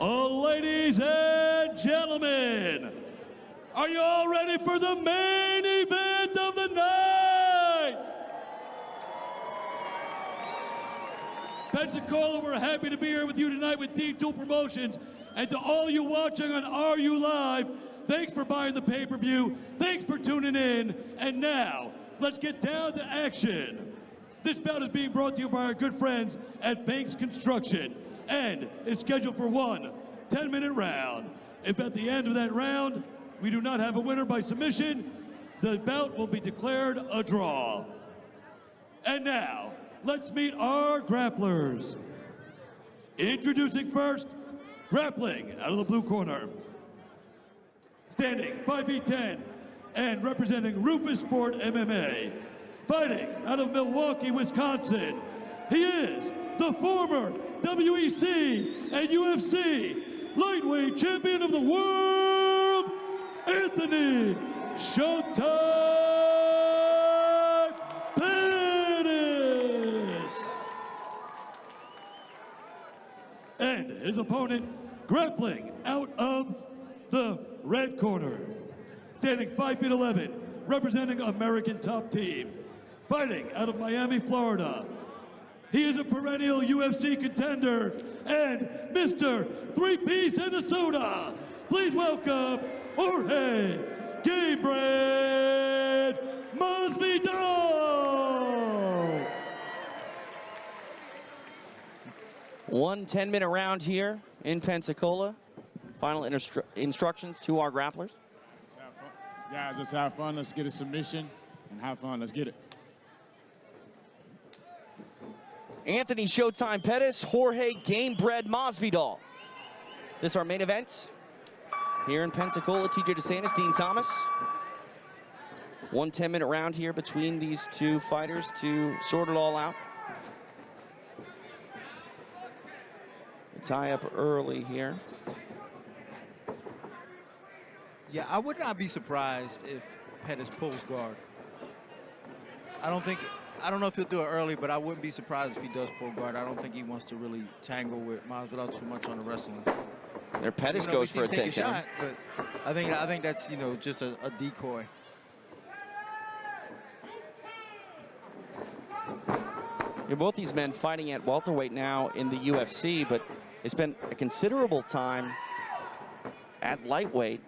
Ladies and gentlemen, are you all ready for the main event of the night? Pensacola, we're happy to be here with you tonight with D2 Promotions. And to all you watching on RU Live, thanks for buying the pay-per-view. Thanks for tuning in. And now, let's get down to action. This bout is being brought to you by our good friends at Banks Construction and is scheduled for one 10-minute round. If at the end of that round, we do not have a winner by submission, the bout will be declared a draw. And now, let's meet our grapplers. Introducing first, grappling out of the blue corner. Standing 5 feet 10 and representing Rufus Sport MMA. Fighting out of Milwaukee, Wisconsin. He is the former WEC and UFC lightweight champion of the world, Anthony Showtime Pettis. And his opponent, grappling out of the red corner. Standing 5 feet 11, representing American Top Team. Fighting out of Miami, Florida. He is a perennial UFC contender and Mr. Three-Piece and a Soda. Please welcome Jorge Gamebred Masvidal. 1 10-minute round here in Pensacola. Final instructions to our grapplers. Let's have fun. Guys, let's have fun. Let's get a submission and have fun. Let's get it. Anthony Showtime Pettis, Jorge Gamebred Masvidal. This is our main event here in Pensacola. TJ DeSantis, Dean Thomas. 1 10-minute round here between these two fighters to sort it all out. Tie up early here. Yeah, I would not be surprised if Pettis pulls guard. I don't know if he'll do it early, but I wouldn't be surprised if he does pull guard. I don't think he wants to really tangle with Masvidal too much on the wrestling. There, Pettis goes for a takedown. But I think that's just a decoy. Both these men fighting at welterweight now in the UFC, but it's been a considerable time at lightweight.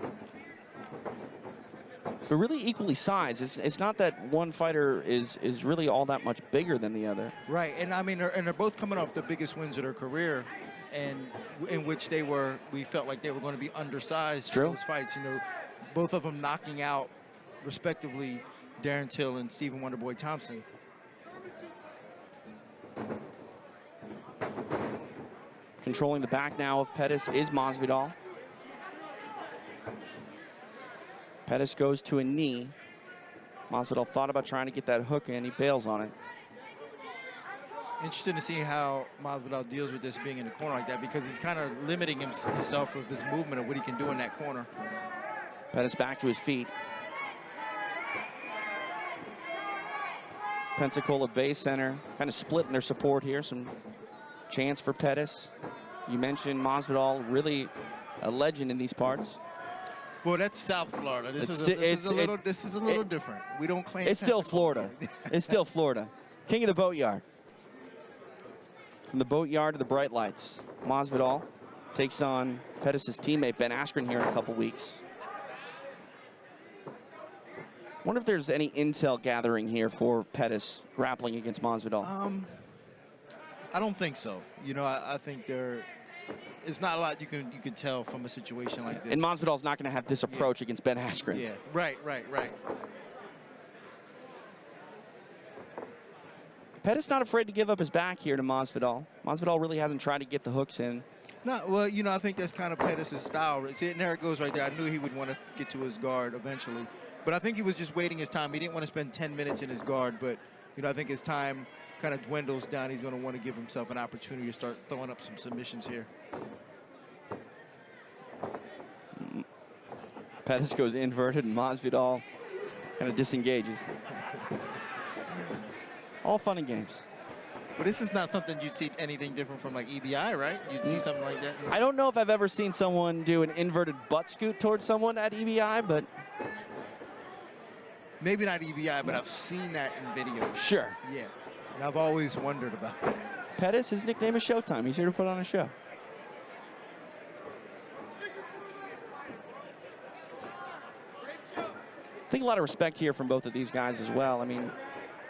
But really equally sized. It's not that one fighter is really all that much bigger than the other. Right, and I mean, they're both coming off the biggest wins of their career, and in which we felt like they were going to be undersized in those fights. Both of them knocking out, respectively, Darren Till and Stephen Wonderboy Thompson. Controlling the back now of Pettis is Masvidal. Pettis goes to a knee. Masvidal thought about trying to get that hook in. He bails on it. Interesting to see how Masvidal deals with this being in the corner like that, because he's kind of limiting himself with his movement of what he can do in that corner. Pettis back to his feet. Pensacola Bay Center kind of split in their support here. Some chance for Pettis. You mentioned Masvidal, really a legend in these parts. Well, that's South Florida. This is a little different. We don't claim. It's still Florida. It's still Florida. King of the Boatyard. From the Boatyard to the bright lights, Masvidal takes on Pettis' teammate Ben Askren here in a couple weeks. Wonder if there's any intel gathering here for Pettis grappling against Masvidal. I don't think so. I think it's not a lot you can tell from a situation like this. And Masvidal's not going to have this approach against Ben Askren. Yeah, right. Pettis not afraid to give up his back here to Masvidal. Masvidal really hasn't tried to get the hooks in. No, well, I think that's kind of Pettis' style. See, and there it goes right there. I knew he would want to get to his guard eventually. But I think he was just waiting his time. He didn't want to spend 10 minutes in his guard, but, I think his time kind of dwindles down. He's going to want to give himself an opportunity to start throwing up some submissions here. Pettis goes inverted, and Masvidal kind of disengages. All fun and games. But this is not something you'd see anything different from like EBI, right? You'd see something like that. I don't know if I've ever seen someone do an inverted butt scoot towards someone at EBI, but Maybe not EBI, but I've seen that in videos. sure. Yeah, and I've always wondered about that. Pettis, his nickname is Showtime. He's here to put on a show. I think a lot of respect here from both of these guys as well. I mean,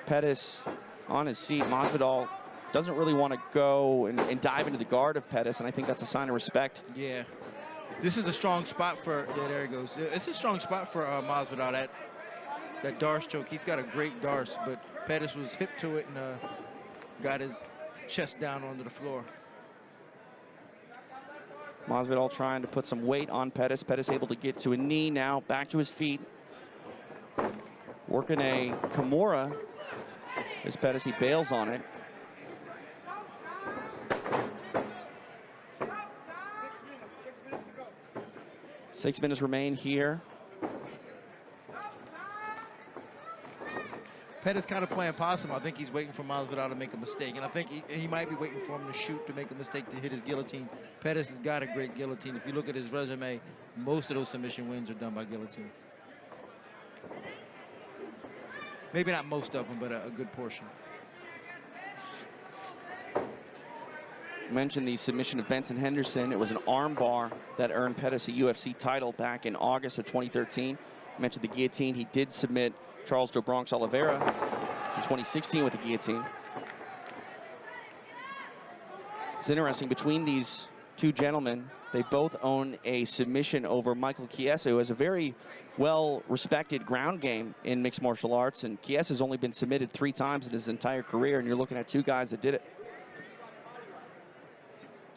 Pettis on his seat. Masvidal doesn't really want to go and dive into the guard of Pettis, and I think that's a sign of respect. Yeah, this is a strong spot for. Yeah, there he goes. It's a strong spot for Masvidal. That Darce choke. He's got a great Darce, but Pettis was hip to it and got his chest down onto the floor. Masvidal trying to put some weight on Pettis. Pettis able to get to a knee now, back to his feet. Working a Kimura as Pettis, he bails on it. Six minutes remain here. Pettis kind of playing possum. I think he's waiting for Masvidal to make a mistake, and I think he might be waiting for him to shoot to make a mistake to hit his guillotine. Pettis has got a great guillotine. If you look at his resume, most of those submission wins are done by guillotine. Maybe not most of them, but a good portion. Mentioned the submission of Benson Henderson. It was an arm bar that earned Pettis a UFC title back in August of 2013. Mentioned the guillotine. He did submit Charles Do Bronx Oliveira in 2016 with the guillotine. It's interesting, between these two gentlemen, they both own a submission over Michael Chiesa, who has a very well-respected ground game in mixed martial arts, and Chiesa's only been submitted 3 times in his entire career, and you're looking at 2 guys that did it.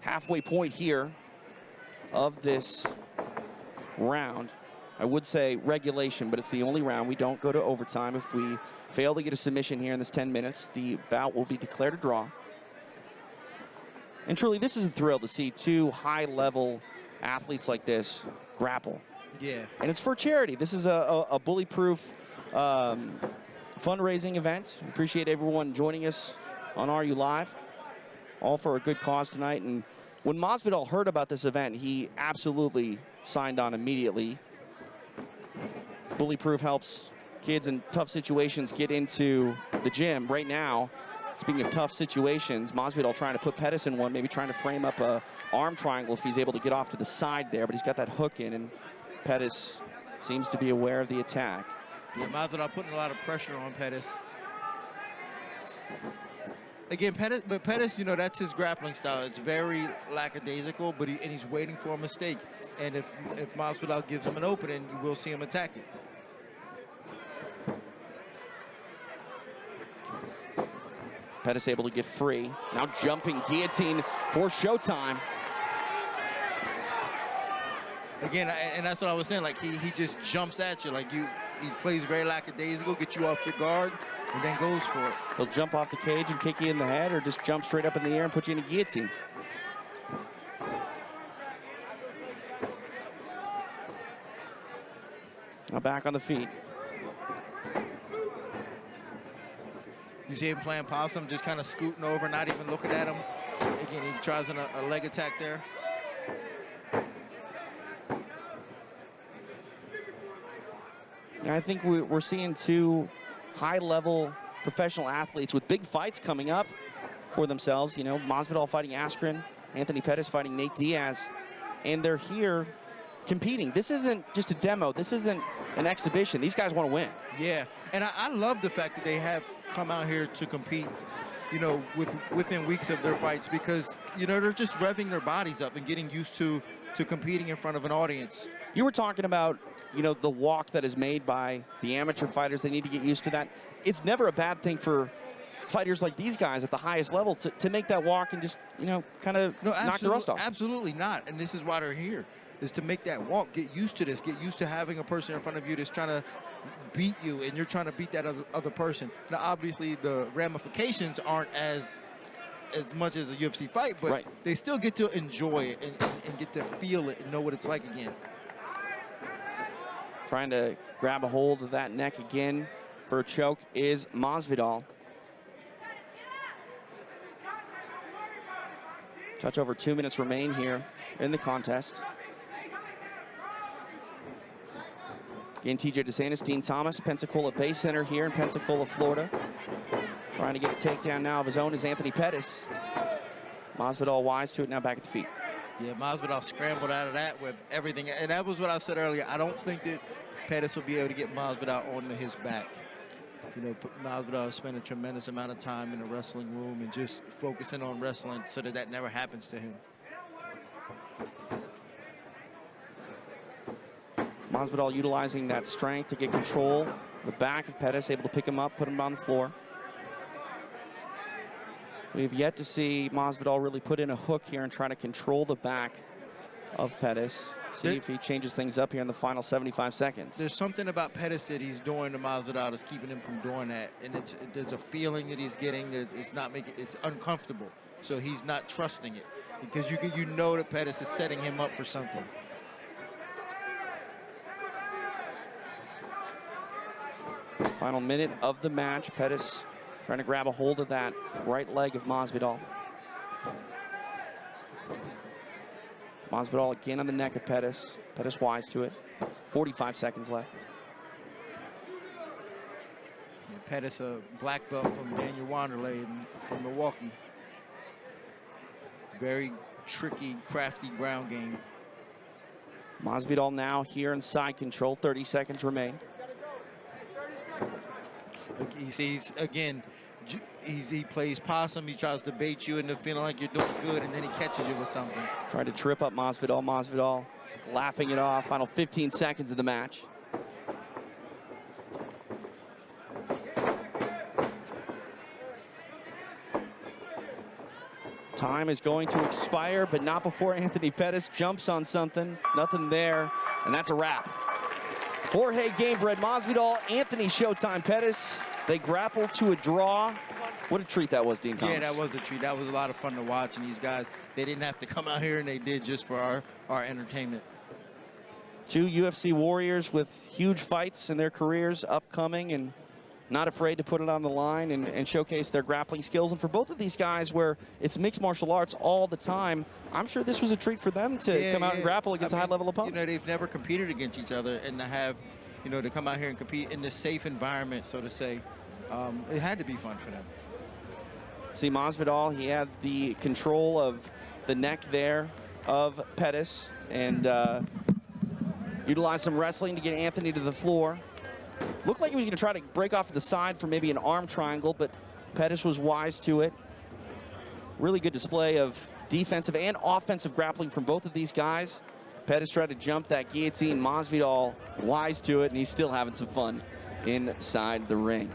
Halfway point here of this round. I would say regulation, but it's the only round. We don't go to overtime. If we fail to get a submission here in this 10 minutes, the bout will be declared a draw. And truly, this is a thrill to see 2 high-level athletes like this grapple. Yeah. And it's for charity. This is a bully-proof fundraising event. We appreciate everyone joining us on Are You Live, all for a good cause tonight. And when Masvidal heard about this event, he absolutely signed on immediately. Bully-proof helps kids in tough situations get into the gym. Right now, speaking of tough situations, Masvidal trying to put Pettis in one, maybe trying to frame up a arm triangle if he's able to get off to the side there, but he's got that hook in, and Pettis seems to be aware of the attack. Yeah, Masvidal putting a lot of pressure on Pettis. Again, Pettis, you know, that's his grappling style. It's very lackadaisical, but he's waiting for a mistake. And if Masvidal gives him an opening, you will see him attack it. Pettis able to get free. Now jumping guillotine for Showtime. Again, and that's what I was saying. Like he just jumps at you. Like he plays very lackadaisical, get you off your guard, and then goes for it. He'll jump off the cage and kick you in the head, or just jump straight up in the air and put you in a guillotine. Now back on the feet. You see him playing possum, just kind of scooting over, not even looking at him. Again, he tries a leg attack there. And I think we're seeing 2 high-level professional athletes with big fights coming up for themselves. You know, Masvidal fighting Askren, Anthony Pettis fighting Nate Diaz, and they're here competing. This isn't just a demo. This isn't an exhibition. These guys want to win. Yeah, and I love the fact that they have come out here to compete, you know, within weeks of their fights, because, you know, they're just revving their bodies up and getting used to competing in front of an audience. You were talking about, you know, the walk that is made by the amateur fighters. They need to get used to that. It's never a bad thing for fighters like these guys at the highest level to make that walk and just, you know, kind of knock the rust off. Absolutely not, and this is why they're here, is to make that walk, get used to this, get used to having a person in front of you that's trying to beat you, and you're trying to beat that other person. Now, obviously, the ramifications aren't as much as a UFC fight, but right, they still get to enjoy it and get to feel it and know what it's like again. Trying to grab a hold of that neck again for a choke is Masvidal. Touch over 2 minutes remain here in the contest. Again, TJ DeSantis, Dean Thomas, Pensacola Bay Center here in Pensacola, Florida. Trying to get a takedown now of his own is Anthony Pettis. Masvidal wise to it, now back at the feet. Yeah, Masvidal scrambled out of that with everything. And that was what I said earlier. I don't think that Pettis will be able to get Masvidal onto his back. You know, Masvidal spent a tremendous amount of time in the wrestling room and just focusing on wrestling so that that never happens to him. Masvidal utilizing that strength to get control. The back of Pettis, able to pick him up, put him on the floor. We've yet to see Masvidal really put in a hook here and try to control the back of Pettis. See if he changes things up here in the final 75 seconds. There's something about Pettis that he's doing to Masvidal that's keeping him from doing that. And there's a feeling that he's getting that it's uncomfortable. So he's not trusting it. Because you know that Pettis is setting him up for something. Final minute of the match. Pettis trying to grab a hold of that right leg of Masvidal. Masvidal again on the neck of Pettis. Pettis wise to it. 45 seconds left. Yeah, Pettis, a black belt from Daniel Wanderlei from Milwaukee. Very tricky, crafty ground game. Masvidal now here in side control. 30 seconds remain. He sees, again, he plays possum. He tries to bait you into feeling like you're doing good, and then he catches you with something. Trying to trip up Masvidal. Masvidal laughing it off. Final 15 seconds of the match. Time is going to expire, but not before Anthony Pettis jumps on something. Nothing there, and that's a wrap. Jorge Gamebred Masvidal, Anthony Showtime Pettis. They grappled to a draw. What a treat that was, Dean Thomas. Yeah, that was a treat. That was a lot of fun to watch. And these guys, they didn't have to come out here, and they did just for our entertainment. Two UFC warriors with huge fights in their careers upcoming and not afraid to put it on the line and showcase their grappling skills. And for both of these guys where it's mixed martial arts all the time, I'm sure this was a treat for them to come out and grapple against a high-level opponent. You know, they've never competed against each other, and to have, you know, to come out here and compete in this safe environment, so to say, it had to be fun for them. See, Masvidal, he had the control of the neck there of Pettis and utilized some wrestling to get Anthony to the floor. Looked like he was going to try to break off to the side for maybe an arm triangle, but Pettis was wise to it. Really good display of defensive and offensive grappling from both of these guys. Pettis tried to jump that guillotine. Masvidal wise to it, and he's still having some fun inside the ring.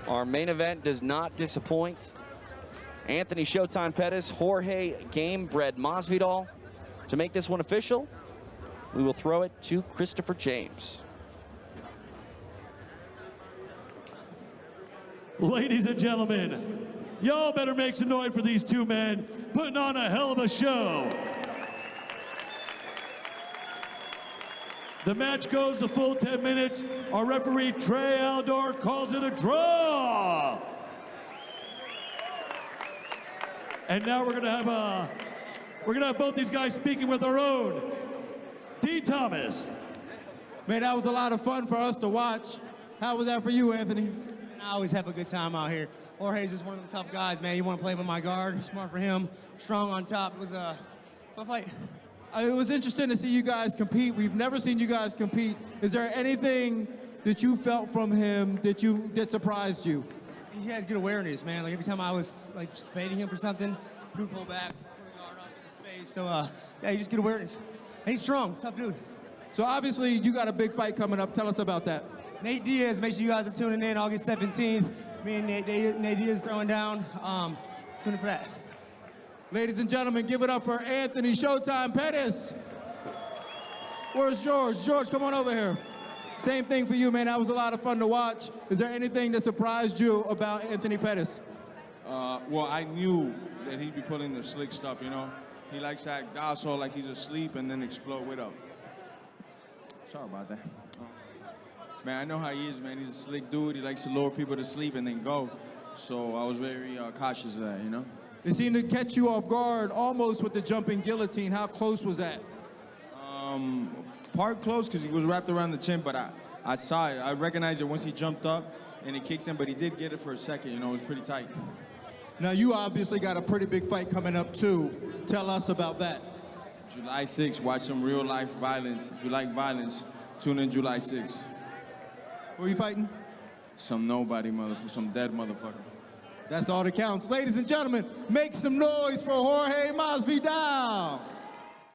Our main event does not disappoint. Anthony Showtime Pettis, Jorge Gamebred Masvidal. To make this one official, we will throw it to Christopher James. Ladies and gentlemen, y'all better make some noise for these two men putting on a hell of a show. The match goes the full 10 minutes. Our referee, Trey Aldor, calls it a draw. And now we're gonna have both these guys speaking with our own Dean Thomas. Man, that was a lot of fun for us to watch. How was that for you, Anthony? I always have a good time out here. Jorge's just one of them tough guys, man. You want to play with my guard, smart for him, strong on top. It was a fun fight. It was interesting to see you guys compete. We've never seen you guys compete. Is there anything that you felt from him that surprised you? He has good awareness, man. Like every time I was like just baiting him for something, he would pull back, put a guard up in the space. So yeah, he just good awareness. And he's strong, tough dude. So obviously you got a big fight coming up. Tell us about that. Nate Diaz, make sure you guys are tuning in August 17th. Me and Nate Diaz throwing down. Tune in for that. Ladies and gentlemen, give it up for Anthony Showtime Pettis. Where's George? George, come on over here. Same thing for you, man. That was a lot of fun to watch. Is there anything that surprised you about Anthony Pettis? Well, I knew that he'd be pulling the slick stuff, you know. He likes to act docile like he's asleep and then explode with up. Sorry about that. Man, I know how he is, man. He's a slick dude. He likes to lure people to sleep and then go. So I was very cautious of that, you know. It seemed to catch you off guard almost with the jumping guillotine. How close was that? Part close because he was wrapped around the chin, but I saw it. I recognized it once he jumped up and he kicked him, but he did get it for a second. You know, it was pretty tight. Now, you obviously got a pretty big fight coming up, too. Tell us about that. July 6th, watch some real-life violence. If you like violence, tune in July 6th. Who are you fighting? Some nobody motherfucker, some dead motherfucker. That's all that counts. Ladies and gentlemen, make some noise for Jorge Masvidal.